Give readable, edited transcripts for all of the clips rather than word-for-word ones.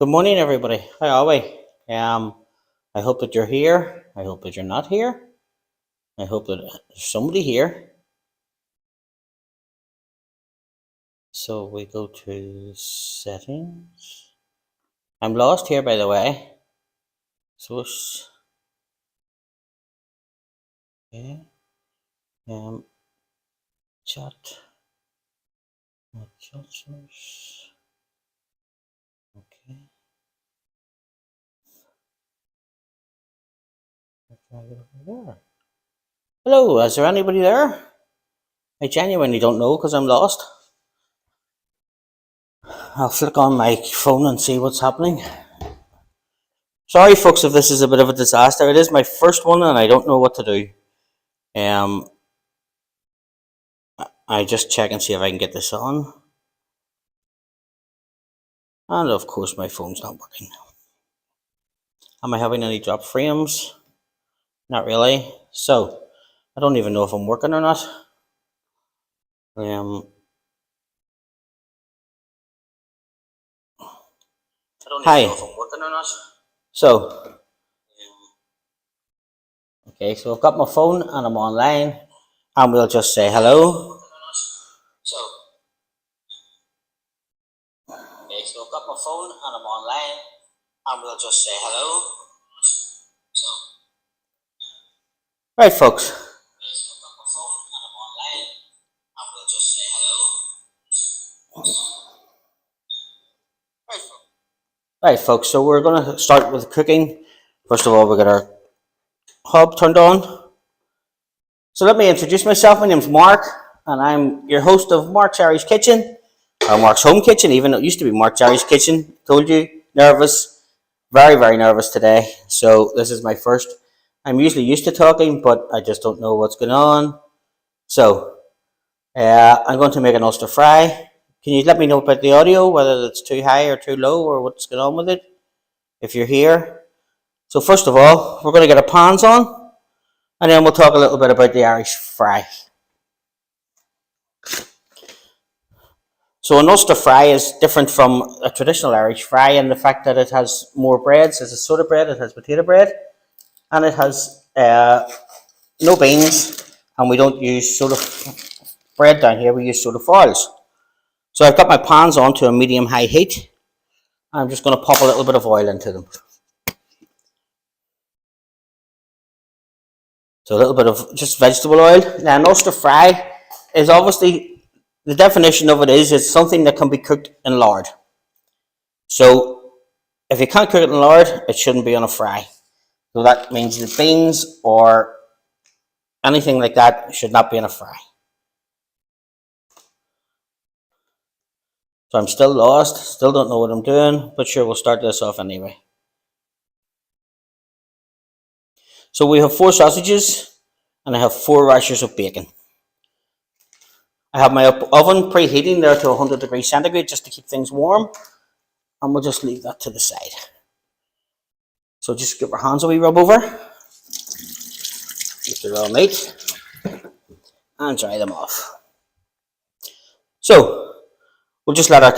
Good morning, everybody. How are we? I hope that you're here. I hope that you're not here. I hope that there's somebody here. So we go to settings. I'm lost here, by the way. So it's okay. Chat. Not chatters. Okay. Drag it over there. Hello, is there anybody there? I genuinely don't know because I'm lost. I'll flick on my phone and see what's happening. Sorry, folks, if this is a bit of a disaster. It is my first one and I don't know what to do. I just check and see if I can get this on. And of course, my phone's not working. Am I having any drop frames? Not really. So, I don't even know if I'm working or not. Hi. So, okay, so I've got my phone and I'm online, and we'll just say hello. So, okay, so I've got my phone and I'm online, and we'll just say hello. So, right, folks. Okay, so I've got my phone and I'm online, and we'll just say hello. Right, folks, so we're going to start with cooking. First of all, we'll get our hob turned on. So let me introduce myself. My name's Mark, and I'm your host of Mark's Irish Kitchen, or Mark's Home Kitchen, even though it used to be Mark's Irish Kitchen. Told you, nervous, very, very nervous today. So this is my first. I'm usually used to talking, but I just don't know what's going on. So I'm going to make an Ulster fry. Can you let me know about the audio, whether it's too high or too low, or what's going on with it, if you're here? So first of all, we're going to get our pans on, and then we'll talk a little bit about the Irish fry. So an Ulster fry is different from a traditional Irish fry in the fact that it has more breads. It's a soda bread, it has potato bread, and it has no beans, and we don't use soda bread down here, we use soda farls. So I've got my pans on to a medium-high heat. I'm just going to pop a little bit of oil into them. So a little bit of just vegetable oil. Now an Ulster fry is obviously, the definition of it is it's something that can be cooked in lard. So if you can't cook it in lard, it shouldn't be on a fry. So that means the beans or anything like that should not be in a fry. So I'm still lost, still don't know what I'm doing, but sure, we'll start this off anyway. So we have 4 sausages, and I have 4 rashers of bacon. I have my oven preheating there to 100 degrees centigrade just to keep things warm, and we'll just leave that to the side. So just give our hands a wee rub over, get the raw meat, and dry them off. So we'll just let our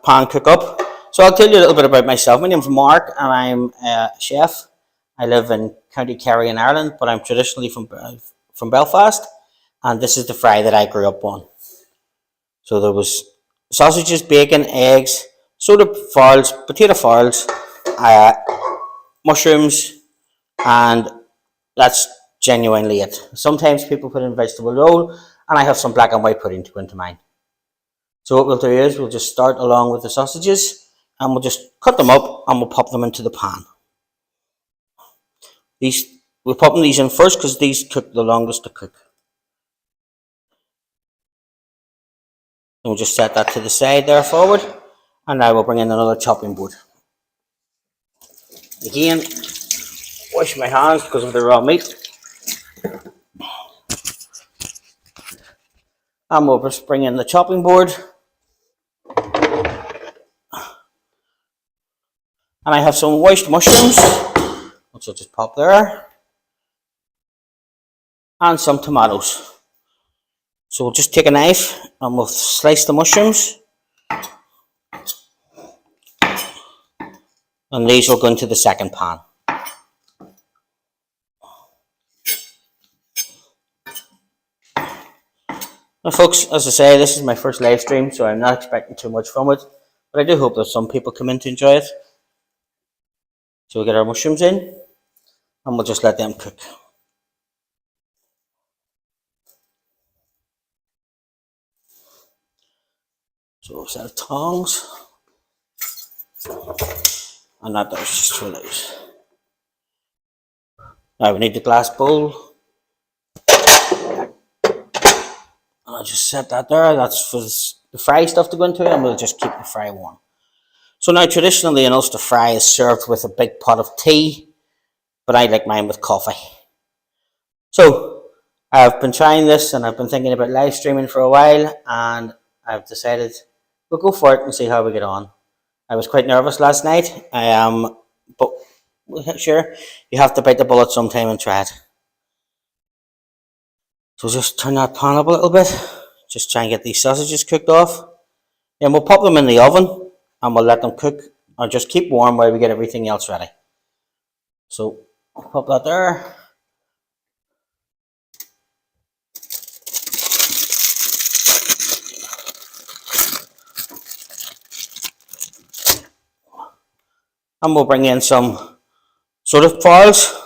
pan cook up. So I'll tell you a little bit about myself. My name's Mark, and I'm a chef. I live in County Kerry in Ireland, but I'm traditionally from Belfast, and this is the fry that I grew up on. So there was sausages, bacon, eggs, soda farls, potato farls, mushrooms, and that's genuinely it. Sometimes people put in vegetable roll, and I have some black and white pudding to go into mine. So what we'll do is we'll just start along with the sausages, and we'll just cut them up, and we'll pop them into the pan. We're popping these in first because these took the longest to cook. And we'll just set that to the side there forward, and now we'll bring in another chopping board. Again, wash my hands because of the raw meat. And we'll just bring in the chopping board. And I have some washed mushrooms, which I'll just pop there. And some tomatoes. So we'll just take a knife and we'll slice the mushrooms. And these will go into the second pan. Now folks, as I say, this is my first live stream, so I'm not expecting too much from it, but I do hope that some people come in to enjoy it. So we'll get our mushrooms in, and we'll just let them cook. So a set of tongs, and that does just fill out. Now we need the glass bowl. I'll just set that there. That's for the fry stuff to go into, and we'll just keep the fry warm. So now traditionally an Ulster fry is served with a big pot of tea, but I like mine with coffee. So I've been trying this and I've been thinking about live streaming for a while, and I've decided we'll go for it and see how we get on. I was quite nervous last night, but sure, you have to bite the bullet sometime and try it. So just turn that pan up a little bit, just try and get these sausages cooked off. Then we'll pop them in the oven and we'll let them cook, or just keep warm while we get everything else ready. So I'll pop that there. And we'll bring in some sort of farls.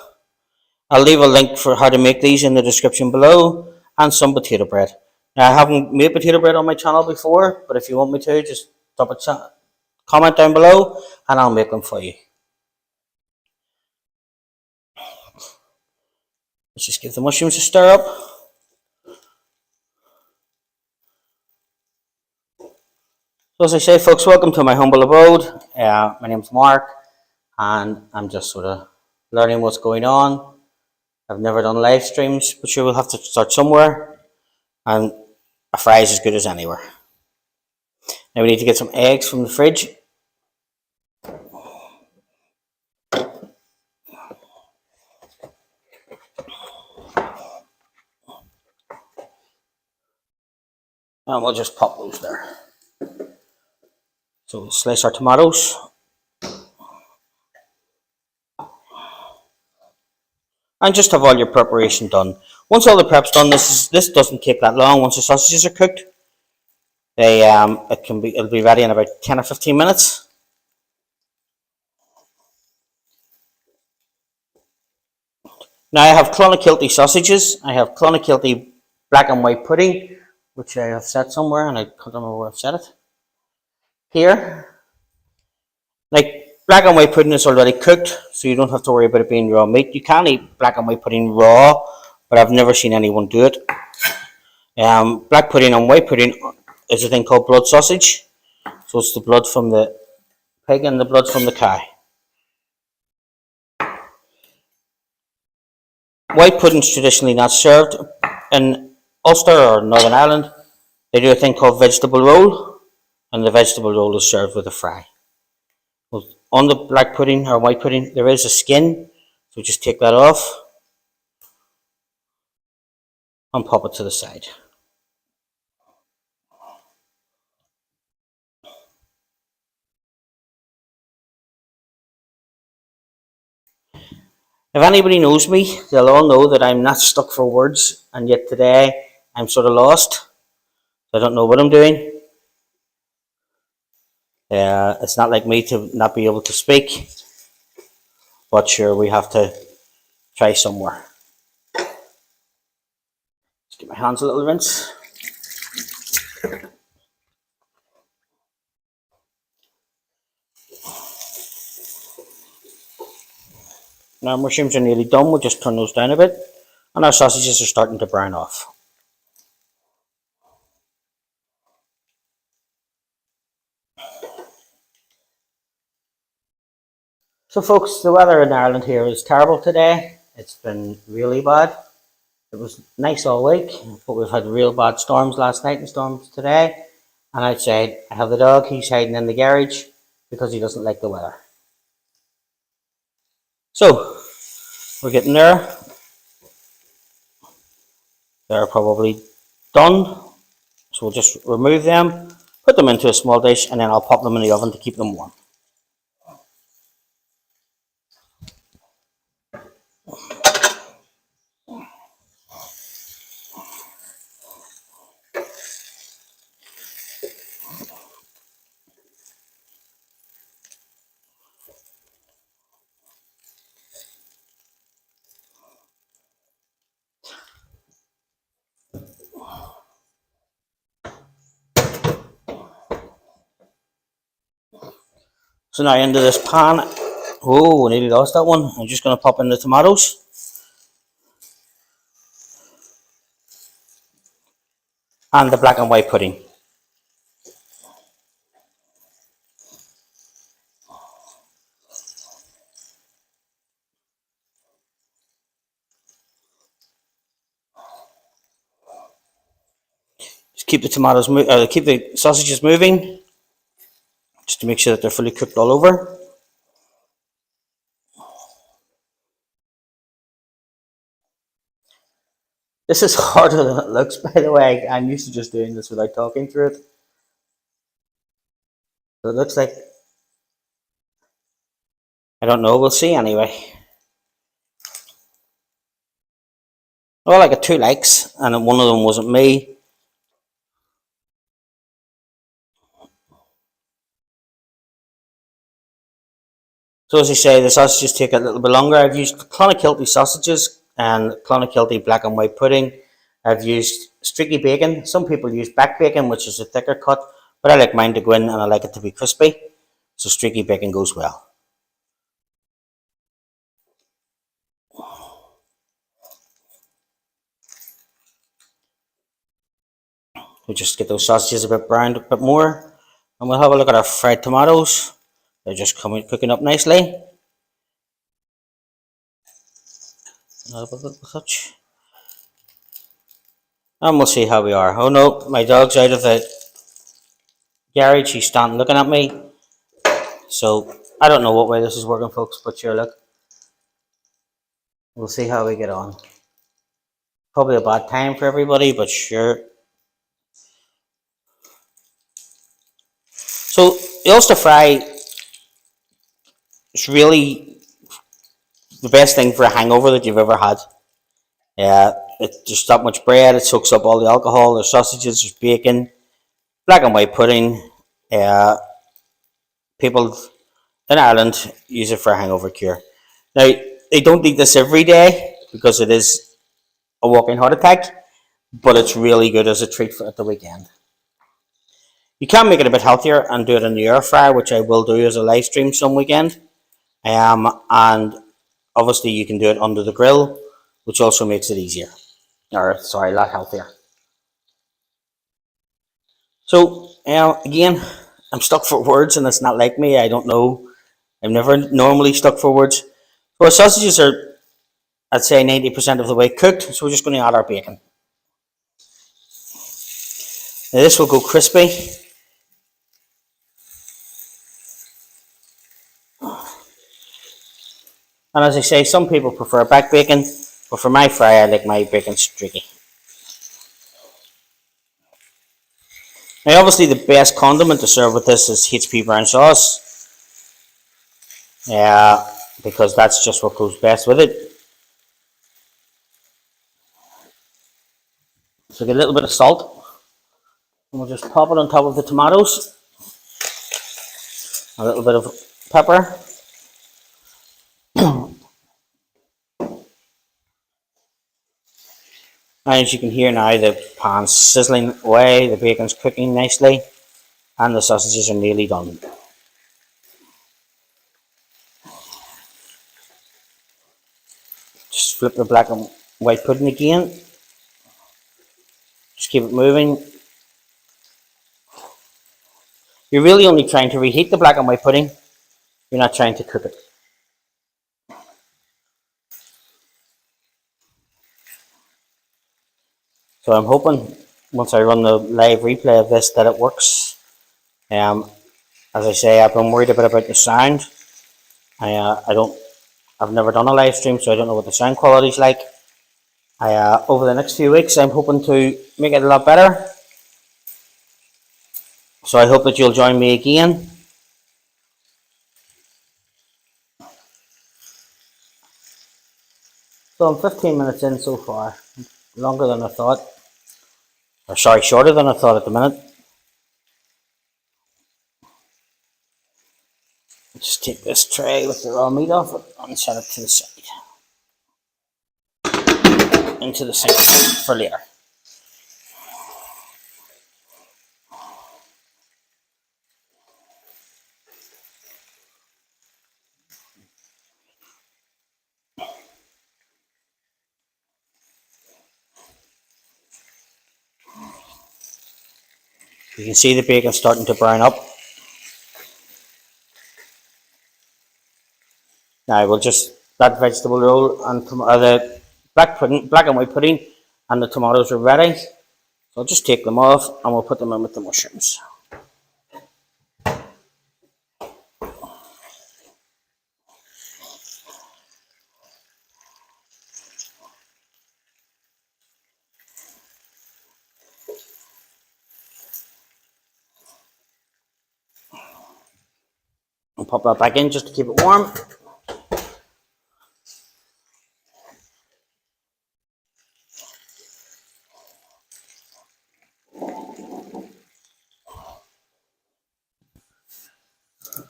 I'll leave a link for how to make these in the description below, and some potato bread. Now, I haven't made potato bread on my channel before, but if you want me to, just drop a comment down below and I'll make them for you. Let's just give the mushrooms a stir up. So as I say, folks, welcome to my humble abode. My name's Mark, and I'm just sort of learning what's going on. I've never done live streams, but sure, we'll have to start somewhere, and a fry is as good as anywhere. Now we need to get some eggs from the fridge. And we'll just pop those there. So we'll slice our tomatoes. And just have all your preparation done. Once all the prep's done, this doesn't take that long. Once the sausages are cooked, it'll be ready in about 10 or 15 minutes. Now I have Clonakilty sausages. I have Clonakilty black and white pudding, which I have set somewhere, and I don't know where I've set it. Here, like black and white pudding is already cooked, so you don't have to worry about it being raw meat. You can eat black and white pudding raw, but I've never seen anyone do it. Black pudding and white pudding is a thing called blood sausage. So it's the blood from the pig and the blood from the cow. White pudding's traditionally not served in Ulster or Northern Ireland. They do a thing called vegetable roll, and the vegetable roll is served with a fry. On the black pudding or white pudding, there is a skin, so just take that off and pop it to the side. If anybody knows me, they'll all know that I'm not stuck for words, and yet today I'm sort of lost. I don't know what I'm doing. It's not like me to not be able to speak, but sure, we have to try somewhere. Just get my hands a little rinse. Now our mushrooms are nearly done, we'll just turn those down a bit, and our sausages are starting to brown off. So folks, the weather in Ireland here is terrible today. It's been really bad. It was nice all week, but we've had real bad storms last night and storms today. And outside, I have the dog, he's hiding in the garage because he doesn't like the weather. So, we're getting there. They're probably done. So we'll just remove them, put them into a small dish, and then I'll pop them in the oven to keep them warm. So now into this pan. Oh, I nearly lost that one. I'm just going to pop in the tomatoes. And the black and white pudding. Just keep the tomatoes, keep the sausages moving, just to make sure that they're fully cooked all over. This is harder than it looks, by the way. I'm used to just doing this without talking through it. So it looks like, I don't know, we'll see anyway. Well, I got 2 likes, and one of them wasn't me. So as I say, the sausages take a little bit longer. I've used Clonakilty sausages and Clonakilty black and white pudding. I've used streaky bacon. Some people use back bacon, which is a thicker cut, but I like mine to go in and I like it to be crispy. So streaky bacon goes well. We'll just get those sausages a bit browned a bit more. And we'll have a look at our fried tomatoes. They're just cooking up nicely. Another bit of such. And we'll see how we are. Oh no, my dog's out of the garage. He's standing looking at me. So I don't know what way this is working, folks, but sure, look. We'll see how we get on. Probably a bad time for everybody, but sure. So the Ulster fry is really the best thing for a hangover that you've ever had. There's that much bread, it soaks up all the alcohol, there's sausages, there's bacon, black and white pudding. People in Ireland use it for a hangover cure. Now, they don't eat this every day because it is a walking heart attack, but it's really good as a treat for at the weekend. You can make it a bit healthier and do it in the air fryer, which I will do as a live stream some weekend. And obviously you can do it under the grill, which also makes it easier. Or sorry, a lot healthier. So again, I'm stuck for words, and it's not like me. I don't know. I'm never normally stuck for words. So our sausages are, I'd say, 90% of the way cooked. So we're just going to add our bacon. Now this will go crispy. And as I say, some people prefer back bacon, but for my fry, I like my bacon streaky. Now, obviously, the best condiment to serve with this is HP brown sauce, because that's just what goes best with it. So get a little bit of salt, and we'll just pop it on top of the tomatoes. A little bit of pepper. And as you can hear now, the pan's sizzling away, the bacon's cooking nicely, and the sausages are nearly done. Just flip the black and white pudding again. Just keep it moving. You're really only trying to reheat the black and white pudding. You're not trying to cook it. So I'm hoping once I run the live replay of this that it works. As I say, I've been worried a bit about the sound. I've never done a live stream, so I don't know what the sound quality is like. Over the next few weeks, I'm hoping to make it a lot better. So I hope that you'll join me again. So I'm 15 minutes in so far, longer than I thought. Or sorry, shorter than I thought at the minute. Just take this tray with the raw meat off it and set it to the side. Into the sink for later. You can see the bacon starting to brown up. Now we'll just, that vegetable roll and the black and white pudding and the tomatoes are ready. So I'll just take them off and we'll put them in with the mushrooms. And pop that back in just to keep it warm.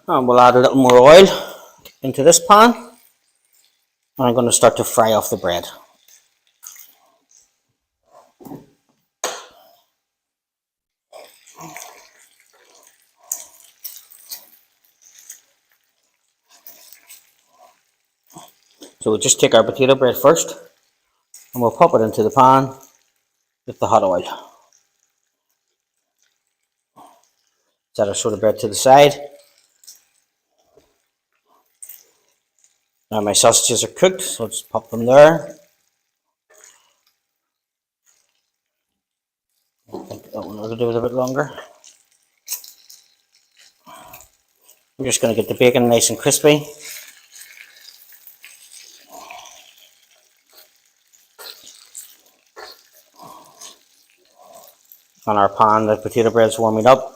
And we'll add a little more oil into this pan. And I'm going to start to fry off the bread. So we'll just take our potato bread first and we'll pop it into the pan with the hot oil. Set our soda bread to the side. Now my sausages are cooked, so let's pop them there. I think that one will do it a bit longer. I'm just going to get the bacon nice and crispy. On our pan, the potato bread's warming up.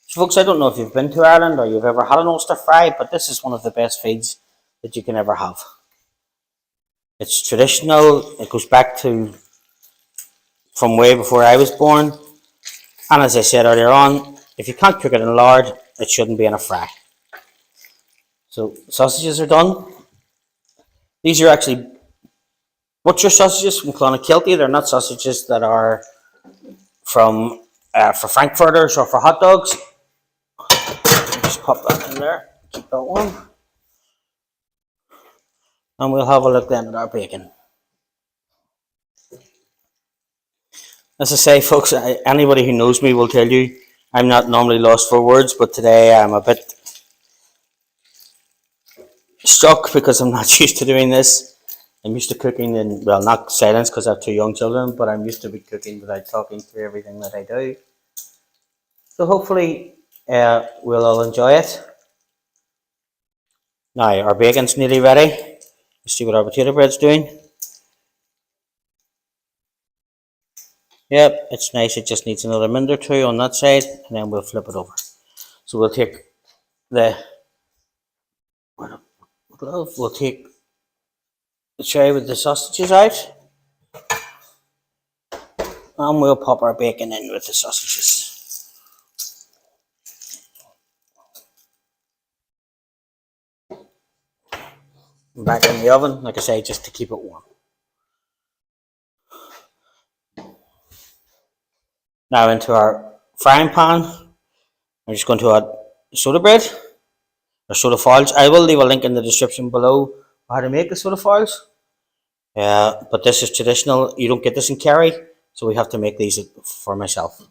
So folks, I don't know if you've been to Ireland or you've ever had an Ulster fry, but this is one of the best feeds that you can ever have. It's traditional, it goes back to from way before I was born. And as I said earlier on, if you can't cook it in lard, it shouldn't be in a fry. So sausages are done. These are actually butcher sausages from Clonakilty. They're not sausages that are from for frankfurters or for hot dogs. Just pop that in there, keep that warm. And we'll have a look then at our bacon. As I say, folks, anybody who knows me will tell you I'm not normally lost for words, but today I'm a bit stuck because I'm not used to doing this. I'm used to cooking in, well, not silence because I have two young children, but I'm used to be cooking without talking through everything that I do. So hopefully we'll all enjoy it. Now, our bacon's nearly ready. Let's see what our potato bread's doing. Yep, it's nice. It just needs another minute or two on that side, and then we'll flip it over. So we'll take the tray with the sausages out, and we'll pop our bacon in with the sausages. Back in the oven, like I say, just to keep it warm. Now into our frying pan, I'm just going to add soda bread or soda farls. I will leave a link in the description below how to make the soda farls. But this is traditional. You don't get this in Kerry, so we have to make these for myself.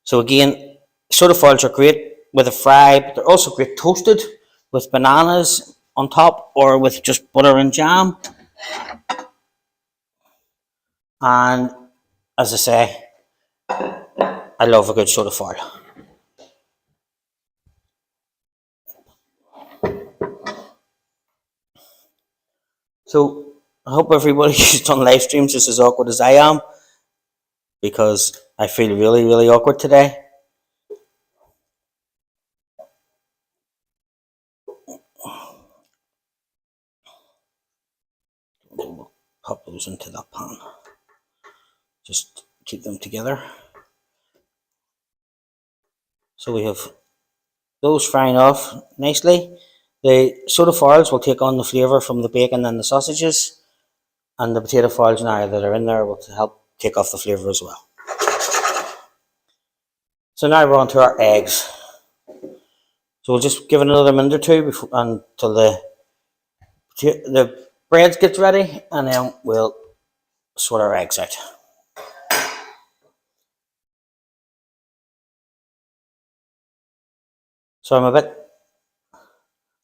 So again, soda farls are great with a fry, but they're also great toasted with bananas on top or with just butter and jam. And as I say, I love a good soda farl. So I hope everybody who's done live streams is as awkward as I am, because I feel really, really awkward today. We'll pop those into that pan. Just keep them together. So we have those frying off nicely. The soda farls will take on the flavour from the bacon and the sausages, and the potato farls now that are in there will help take off the flavour as well. So now we're on to our eggs. So we'll just give it another minute or two before, until the bread gets ready, and then we'll sort our eggs out. So I'm a bit,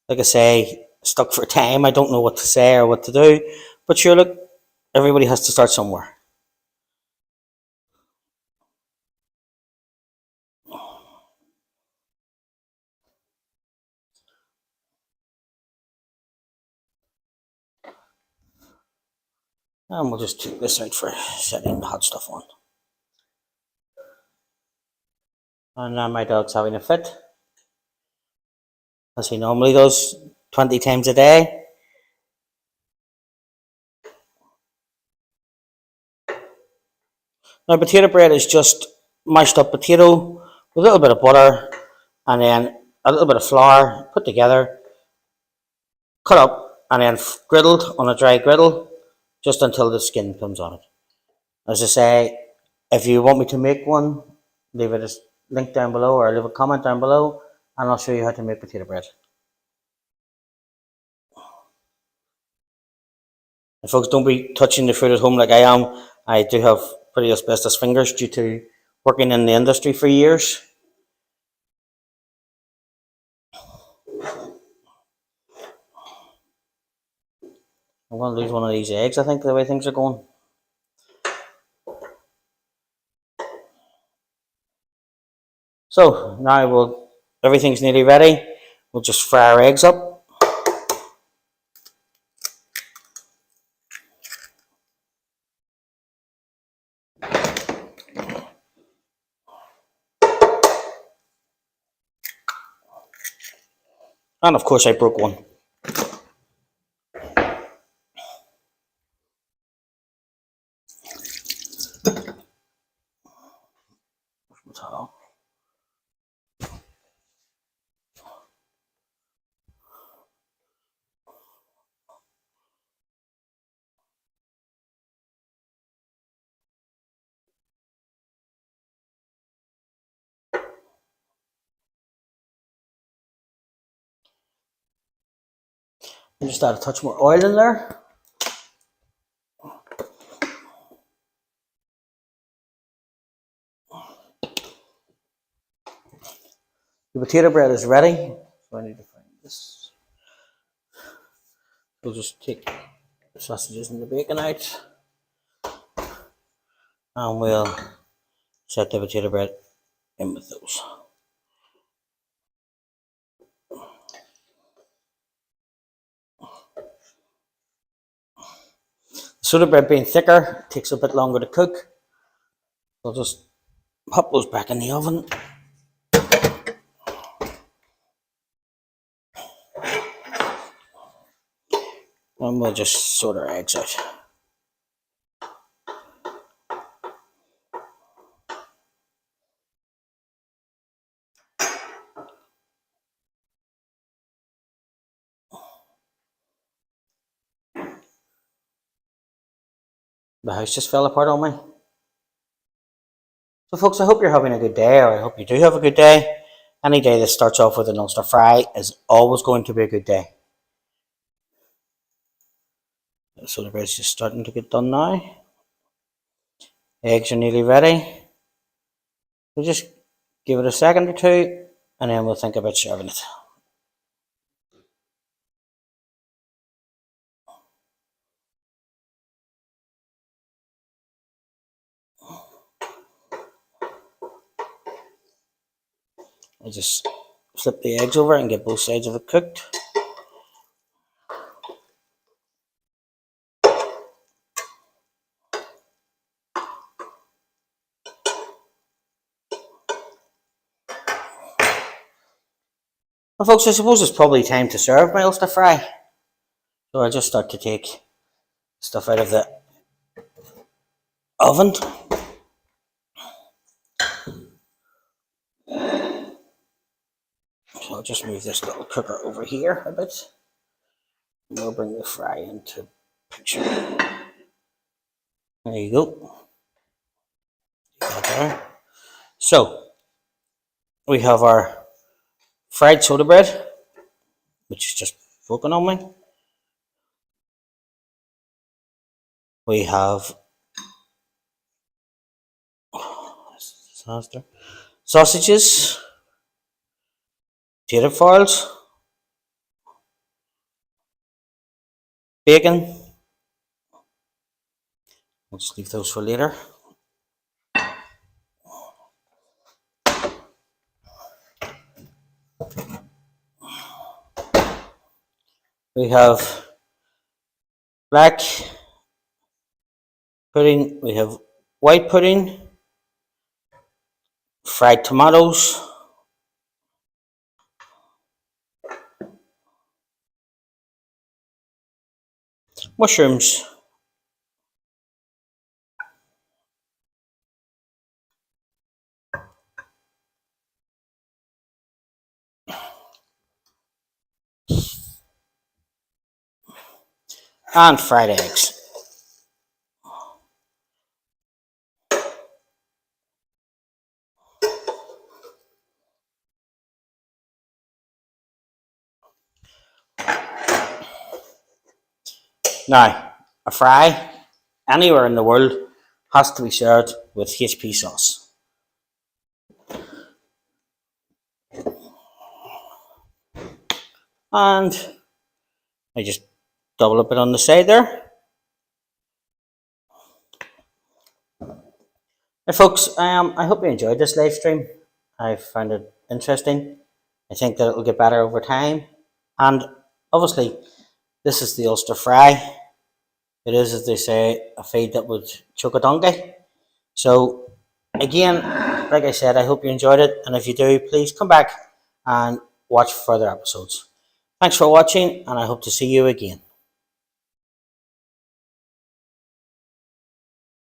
like I say, stuck for time. I don't know what to say or what to do. But sure, look, everybody has to start somewhere. And we'll just take this out for setting the hot stuff on. And now my dog's having a fit, as he normally does 20 times a day. Now, potato bread is just mashed up potato with a little bit of butter and then a little bit of flour put together, cut up, and then griddled on a dry griddle just until the skin comes on it. As I say, if you want me to make one, leave it a link down below or leave a comment down below, and I'll show you how to make potato bread. And folks, don't be touching the food at home like I am. I do have pretty asbestos fingers due to working in the industry for years. I'm going to lose one of these eggs, I think, the way things are going. So now everything's nearly ready. We'll just fry our eggs up. And of course I broke one. And just add a touch more oil in there. The potato bread is ready. So I need to find this. We'll just take the sausages and the bacon out. And we'll set the potato bread in with those. Soda bread being thicker takes a bit longer to cook. I'll just pop those back in the oven. And we'll just sort our eggs out. The house just fell apart on me. So folks, I hope you're having a good day, or I hope you do have a good day. Any day that starts off with an Ulster fry is always going to be a good day. So the bread's just starting to get done now. Eggs are nearly ready. We'll just give it a second or two, and then we'll think about serving it. I just flip the eggs over and get both sides of it cooked. Well, folks, I suppose it's probably time to serve my Ulster fry. So I'll just start to take stuff out of the oven. So I'll just move this little cooker over here a bit. And we'll bring the fry into picture. There you go. There. So we have our fried soda bread, which is just broken on me. We have sausages, potato farls, bacon. We'll just leave those for later. We have black pudding, we have white pudding, fried tomatoes, mushrooms, and fried eggs. Now, a fry anywhere in the world has to be served with HP sauce. And I just double a bit on the side there. Hey folks, I hope you enjoyed this live stream. I found it interesting. I think that it will get better over time. And obviously, this is the Ulster fry. It is, as they say, a feed that would choke a donkey. So, again, like I said, I hope you enjoyed it. And if you do, please come back and watch further episodes. Thanks for watching, and I hope to see you again.